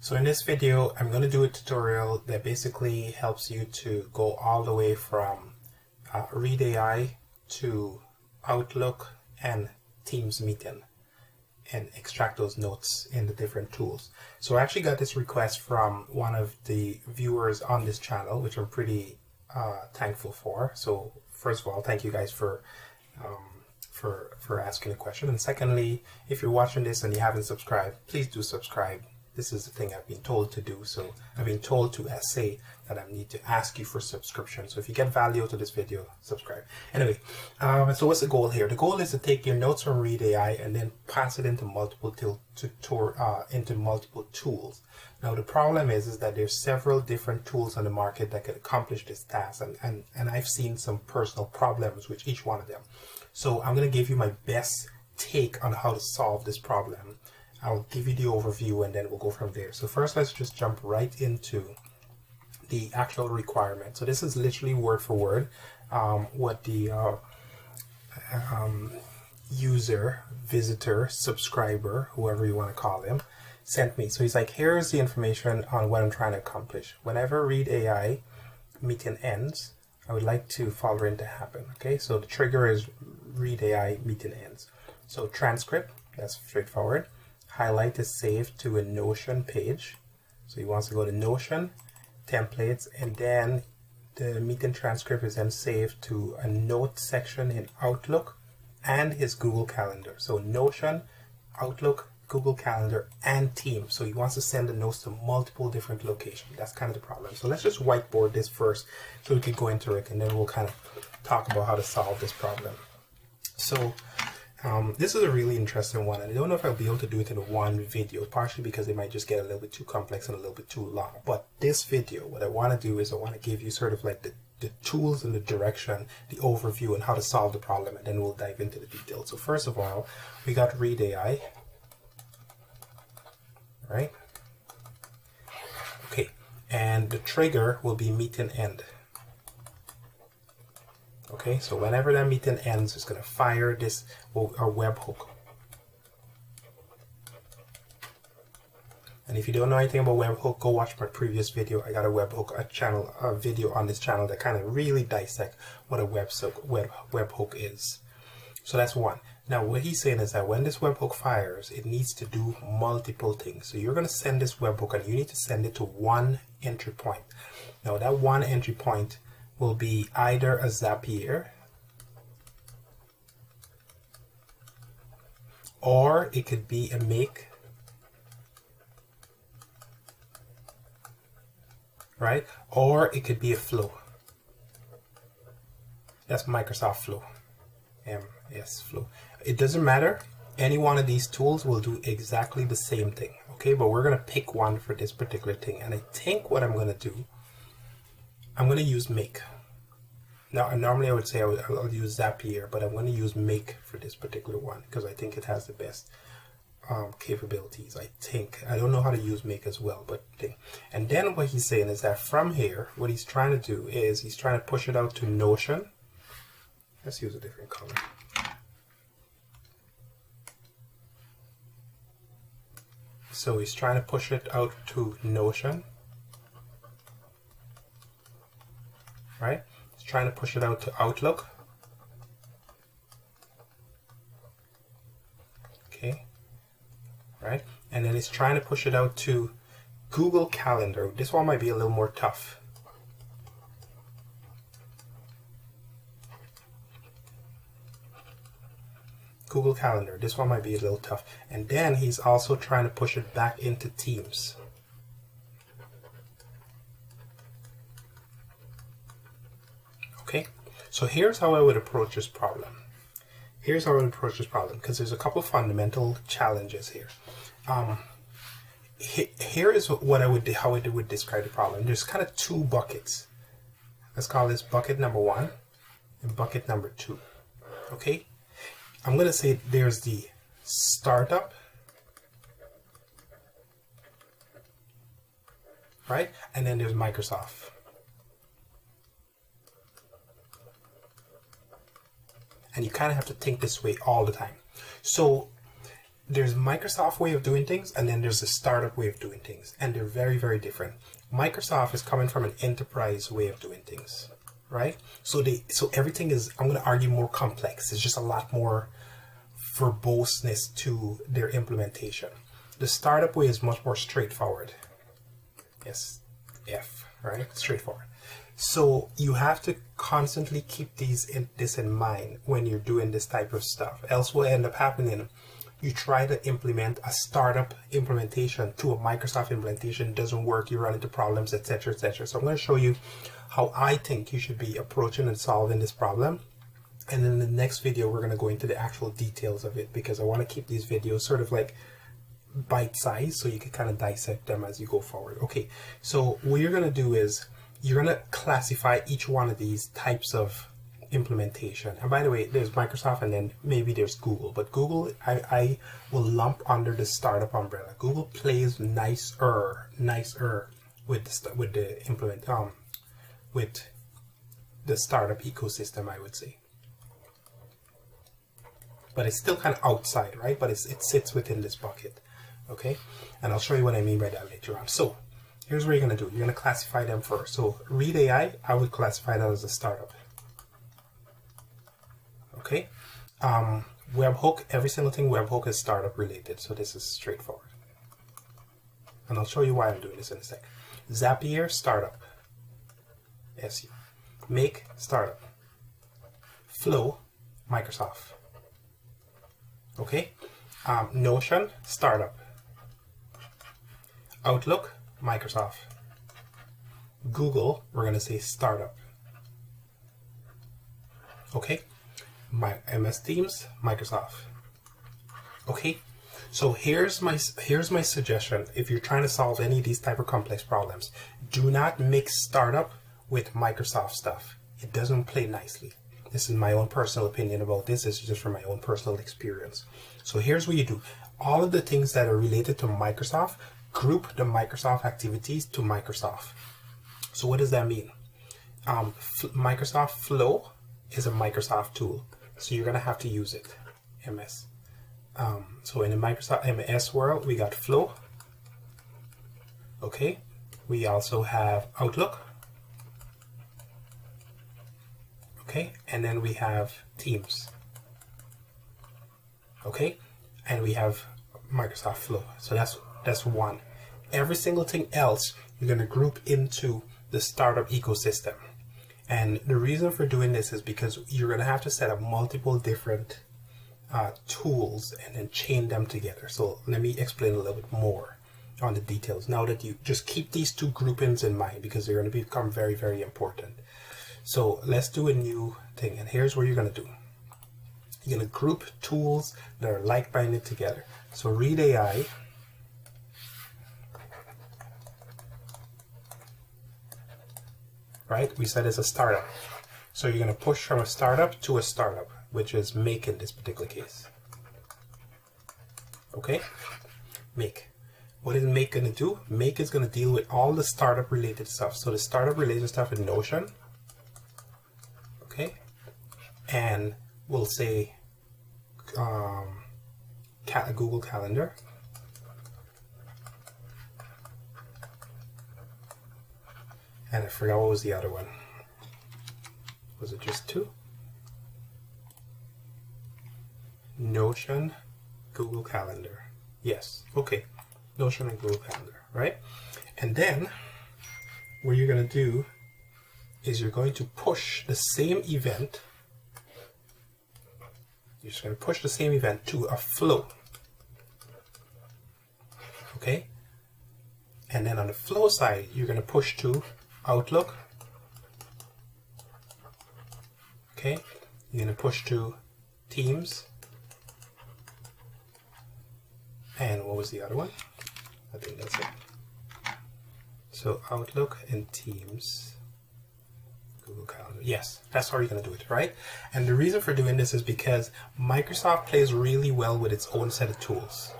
So in this video, I'm going to do a tutorial that basically helps you to go all the way from Read AI to Outlook and Teams meeting and extract those notes in the different tools. So I actually got this request from one of the viewers on this channel, which I'm pretty thankful for. So first of all, thank you guys for asking a question. And secondly, if you're watching this and you haven't subscribed, please do subscribe. This is the thing I've been told to do. So I've been told to say that I need to ask you for subscription. So if you get value to this video, subscribe. Anyway, so what's the goal here? The goal is to take your notes from Read AI and then pass it into multiple tools. Now the problem is that there's several different tools on the market that can accomplish this task, and I've seen some personal problems with each one of them. So I'm going to give you my best take on how to solve this problem. I'll give you the overview and then we'll go from there. So first, let's just jump right into the actual requirement. So this is literally word for word what the user, visitor, subscriber, whoever you want to call them, sent me. So he's like, here's the information on what I'm trying to accomplish. Whenever Read AI meeting ends, I would like to following to happen. Okay, so the trigger is Read AI meeting ends. So transcript, that's straightforward. Highlight is saved to a Notion page. So he wants to go to Notion, templates, and then the meeting transcript is then saved to a note section in Outlook and his Google Calendar. So Notion, Outlook, Google Calendar, and Teams. So he wants to send the notes to multiple different locations. That's kind of the problem. So let's just whiteboard this first so we can go into it, and then we'll kind of talk about how to solve this problem. So this is a really interesting one, and I don't know if I'll be able to do it in one video, partially because it might just get a little bit too complex and a little bit too long. But this video, what I want to do is I want to give you sort of like the tools and the direction, the overview, and how to solve the problem, and then we'll dive into the details. So first of all, we got Read AI, right? Okay, and the trigger will be meeting end. Okay, so whenever that meeting ends, it's going to fire this our webhook. And if you don't know anything about webhook, go watch my previous video. I got a video on this channel that kind of really dissect what a webhook is. So that's one. Now what he's saying is that when this webhook fires, it needs to do multiple things. So you're going to send this webhook and you need to send it to one entry point. Now that one entry point will be either a Zapier, or it could be a Make, right? Or it could be a Flow. That's Microsoft Flow. MS Flow. It doesn't matter. Any one of these tools will do exactly the same thing. Okay, but we're going to pick one for this particular thing. And I think what I'm going to do, I'm going to use Make. Now, normally I would say I'll use Zapier, but I'm going to use Make for this particular one because I think it has the best capabilities. I don't know how to use Make as well, but and then what he's saying is that from here, what he's trying to do is he's trying to push it out to Notion. Let's use a different color. So he's trying to push it out to Notion, right? He's trying to push it out to Outlook. Okay, right? And then he's trying to push it out to Google Calendar. This one might be a little more tough. Google Calendar. This one might be a little tough. And then he's also trying to push it back into Teams. Okay, so here's how I would approach this problem. Here's how I would approach this problem, because there's a couple fundamental challenges here. Here is what how I would describe the problem. There's kind of two buckets. Let's call this bucket number one and bucket number two. Okay, I'm going to say there's the startup, right? And then there's Microsoft. And you kind of have to think this way all the time. So there's Microsoft way of doing things, and then there's the startup way of doing things, and they're very, very different. Microsoft is coming from an enterprise way of doing things, right? So everything is, I'm going to argue, more complex. It's just a lot more verboseness to their implementation. The startup way is much more straightforward. Yes, right? Straightforward. So you have to constantly keep this in mind when you're doing this type of stuff. Else what will end up happening, you try to implement a startup implementation to a Microsoft implementation, it doesn't work, you run into problems, etc., etc. So I'm going to show you how I think you should be approaching and solving this problem. And in the next video, we're going to go into the actual details of it, because I want to keep these videos sort of like bite-sized so you can kind of dissect them as you go forward. Okay, so what you're going to do is you're going to classify each one of these types of implementation. And by the way, there's Microsoft and then maybe there's Google, but Google I will lump under the startup umbrella. Google plays nicer with the startup ecosystem, I would say. But it's still kind of outside, right? But it sits within this bucket, okay? And I'll show you what I mean by that later on. So here's what you're going to do. You're going to classify them first. So Read AI, I would classify that as a startup. Okay? Webhook, every single thing Webhook is startup related. So this is straightforward. And I'll show you why I'm doing this in a sec. Zapier, startup. SU. Make, startup. Flow, Microsoft. Okay? Notion, startup. Outlook, Microsoft. Google, we're going to say startup. Okay? My MS Teams, Microsoft. Okay? So here's my suggestion. If you're trying to solve any of these type of complex problems, do not mix startup with Microsoft stuff. It doesn't play nicely. This is my own personal opinion about this. This is just from my own personal experience. So here's what you do. All of the things that are related to Microsoft, group the Microsoft activities to Microsoft. So what does that mean? Microsoft Flow is a Microsoft tool. So you're going to have to use it. MS. So in the Microsoft MS world, we got Flow. Okay. We also have Outlook. Okay, and then we have Teams. Okay, and we have Microsoft Flow. So that's one. Every single thing else you're going to group into the startup ecosystem. And the reason for doing this is because you're going to have to set up multiple different tools and then chain them together. So let me explain a little bit more on the details. Now that you just keep these two groupings in mind, because they're going to become very, very important. So let's do a new thing, and here's what you're going to do. You're going to group tools that are like-minded together. So Read AI, right? We said it's a startup. So you're going to push from a startup to a startup, which is Make in this particular case. Okay? Make. What is Make going to do? Make is going to deal with all the startup related stuff. So the startup related stuff in Notion. Okay, and we'll say Google Calendar. And I forgot what was the other one. Was it just two? Notion, Google Calendar. Yes, okay. Notion and Google Calendar, right? And then what you're going to do is you're going to push the same event. You're just going to push the same event to a flow. Okay? And then on the flow side, you're going to push to Outlook. Okay? You're going to push to Teams. And what was the other one? I think that's it. So Outlook and Teams. Google Calendar. Yes, that's how you're going to do it, right? And the reason for doing this is because Microsoft plays really well with its own set of tools.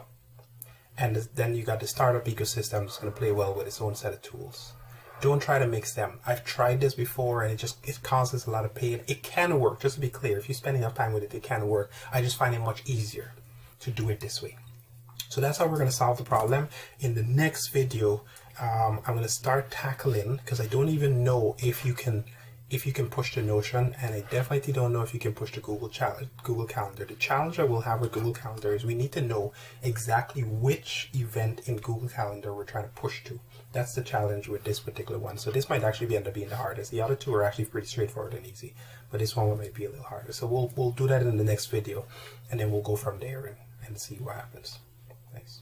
And then you got the startup ecosystem that's going to play well with its own set of tools. Don't try to mix them. I've tried this before and it causes a lot of pain. It can work, just to be clear. If you spend enough time with it, it can work. I just find it much easier to do it this way. So that's how we're going to solve the problem. In the next video, I'm going to start tackling, because I don't even know if you can push the Notion, and I definitely don't know if you can push the Google Calendar. The challenge I will have with Google Calendar is we need to know exactly which event in Google Calendar we're trying to push to. That's the challenge with this particular one. So this might actually end up being the hardest. The other two are actually pretty straightforward and easy, but this one might be a little harder. So we'll do that in the next video, and then we'll go from there and see what happens. Thanks.